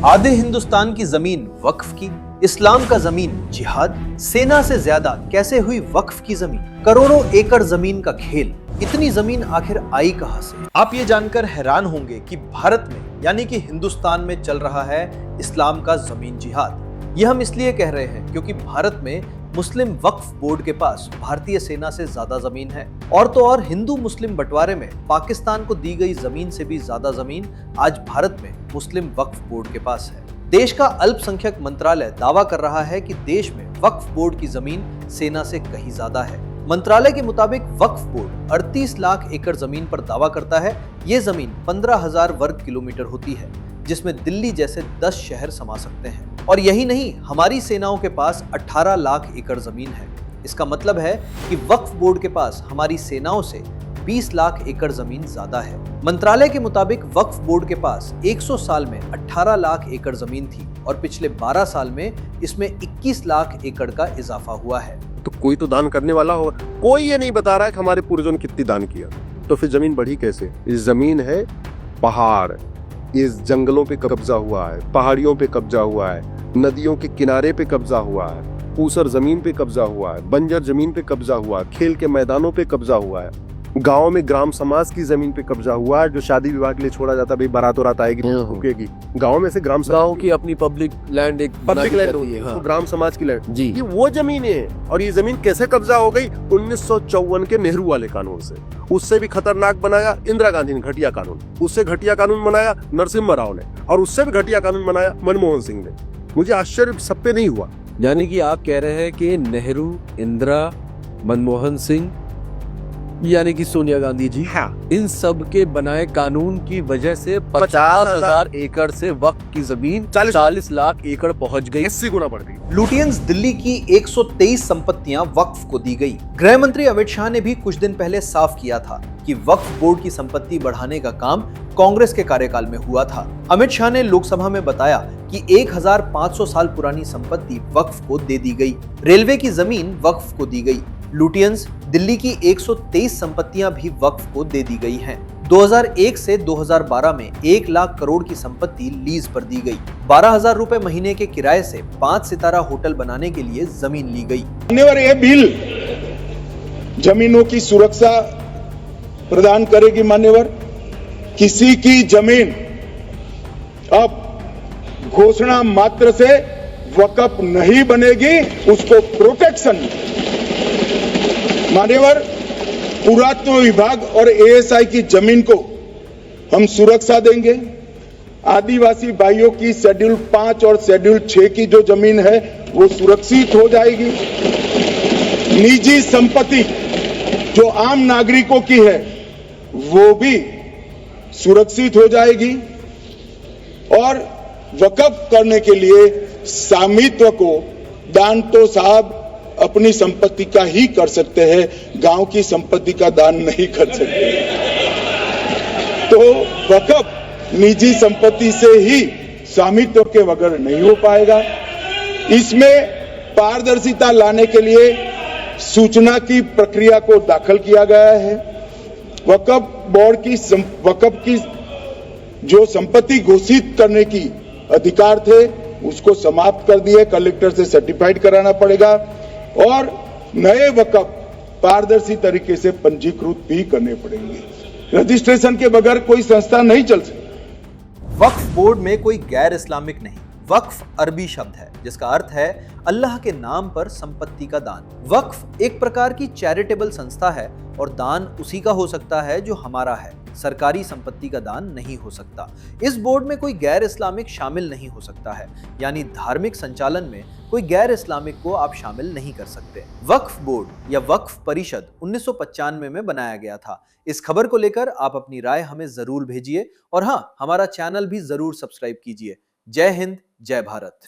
आधे हिंदुस्तान की जमीन वक्फ की, इस्लाम का जमीन जिहाद, सेना से ज्यादा कैसे हुई वक्फ की जमीन, करोड़ों एकड़ जमीन का खेल, इतनी जमीन आखिर आई कहां से? आप ये जानकर हैरान होंगे कि भारत में यानी कि हिंदुस्तान में चल रहा है इस्लाम का जमीन जिहाद। यह हम इसलिए कह रहे हैं क्योंकि भारत में मुस्लिम वक्फ बोर्ड के पास भारतीय सेना से ज्यादा जमीन है, और तो और हिंदू मुस्लिम बंटवारे में पाकिस्तान को दी गई जमीन से भी ज्यादा जमीन आज भारत में मुस्लिम वक्फ बोर्ड के पास है। देश का अल्पसंख्यक मंत्रालय दावा कर रहा है कि देश में वक्फ बोर्ड की जमीन सेना से कहीं ज्यादा है। मंत्रालय के मुताबिक वक्फ बोर्ड 38 लाख एकड़ जमीन पर दावा करता है। ये जमीन 15,000 वर्ग किलोमीटर होती है, जिसमें दिल्ली जैसे 10 शहर समा सकते हैं। और यही नहीं, हमारी सेनाओं के पास 18 लाख एकड़ जमीन है। इसका मतलब है कि वक्फ बोर्ड के पास हमारी सेनाओं से 20 लाख एकड़ जमीन ज्यादा है। मंत्रालय के मुताबिक वक्फ बोर्ड के पास 100 साल में 18 लाख एकड़ जमीन थी और पिछले 12 साल में इसमें 21 लाख एकड़ का इजाफा हुआ है। तो कोई तो दान करने वाला होगा। कोई ये नहीं बता रहा है कि हमारे पूर्वजों ने कितनी दान किया, तो फिर जमीन बढ़ी कैसे? इस जमीन है पहाड़, इस जंगलों पे कब्जा हुआ है, पहाड़ियों पे कब्जा हुआ है, नदियों के किनारे पे कब्जा हुआ है, ऊसर जमीन पे कब्जा हुआ है, बंजर जमीन पे कब्जा हुआ है, खेल के मैदानों पे कब्जा हुआ है, गांव में ग्राम समाज की जमीन पे कब्जा हुआ है। जो शादी विवाह के लिए छोड़ा जाता है, भाई बारात और आएगी रुकेगी, गांव में से गांव की अपनी पब्लिक लैंड, एक पब्लिक लैंड होती है, हाँ। तो ग्राम समाज की लैंड जी, ये वो जमीन है। और ये जमीन कैसे कब्जा हो गई? 1954 के नेहरू वाले कानून से। उससे भी खतरनाक बनाया इंदिरा गांधी ने घटिया कानून, उससे घटिया कानून बनाया नरसिम्हा राव ने, और उससे भी घटिया कानून बनाया मनमोहन सिंह ने। मुझे आश्चर्य सब पे नहीं हुआ। यानी कि आप कह रहे हैं कि नेहरू, इंदिरा, मनमोहन सिंह यानी कि सोनिया गांधी जी, हाँ। इन सब के बनाए कानून की वजह से 50,000 एकड़ से वक्फ की जमीन 40 लाख एकड़ पहुंच गई, 80 गुना बढ़ गई। लुटियंस दिल्ली की 123 संपत्तियां वक्फ को दी गई। गृह मंत्री अमित शाह ने भी कुछ दिन पहले साफ किया था कि वक्फ बोर्ड की संपत्ति बढ़ाने का काम कांग्रेस के कार्यकाल में हुआ था। अमित शाह ने लोकसभा में बताया कि 1500 साल पुरानी संपत्ति वक्फ को दे दी गई। रेलवे की जमीन वक्फ को दी गई। लुटियंस दिल्ली की 123 संपत्तियां भी वक्फ को दे दी गई हैं। 2001 से 2012 में 1 लाख करोड़ की संपत्ति लीज पर दी गई। 12,000 रुपए महीने के किराए से 5 सितारा होटल बनाने के लिए जमीन ली गई। मान्यवर, यह बिल जमीनों की सुरक्षा प्रदान करेगी। मान्यवर, किसी की जमीन अब घोषणा मात्र से वक्फ नहीं बनेगी, उसको प्रोटेक्शन। मान्यवर, पुरातत्व विभाग और एएसआई की जमीन को हम सुरक्षा देंगे। आदिवासी भाइयों की शेड्यूल 5 और शेड्यूल 6 की जो जमीन है वो सुरक्षित हो जाएगी। निजी संपत्ति जो आम नागरिकों की है वो भी सुरक्षित हो जाएगी। और वक्फ करने के लिए स्वामित्व को दान तो साहब अपनी संपत्ति का ही कर सकते हैं, गांव की संपत्ति का दान नहीं कर सकते। तो वक्फ निजी संपत्ति से ही स्वामित्व के बगैर नहीं हो पाएगा। इसमें पारदर्शिता लाने के लिए सूचना की प्रक्रिया को दाखिल किया गया है। वक्फ बोर्ड की वक्फ की जो संपत्ति घोषित करने की अधिकार थे उसको समाप्त कर दिए। कलेक्टर से सर्टिफाइड कराना पड़ेगा और नए वक्फ पारदर्शी तरीके से पंजीकृत भी करने पड़ेंगे। रजिस्ट्रेशन के बगैर कोई संस्था नहीं चल सकती। वक्फ बोर्ड में कोई गैर इस्लामिक नहीं। वक्फ अरबी शब्द है जिसका अर्थ है अल्लाह के नाम पर संपत्ति का दान। वक्फ एक प्रकार की चैरिटेबल संस्था है और दान उसी का हो सकता है जो हमारा है। सरकारी संपत्ति का दान नहीं हो सकता। इस बोर्ड में कोई गैर इस्लामिक शामिल नहीं हो सकता है, यानी धार्मिक संचालन में कोई गैर इस्लामिक को आप शामिल नहीं कर सकते। वक्फ बोर्ड या वक्फ परिषद 1995 में बनाया गया था। इस खबर को लेकर आप अपनी राय हमें जरूर भेजिए और हाँ, हमारा चैनल भी जरूर सब्सक्राइब कीजिए। जय हिंद, जय भारत।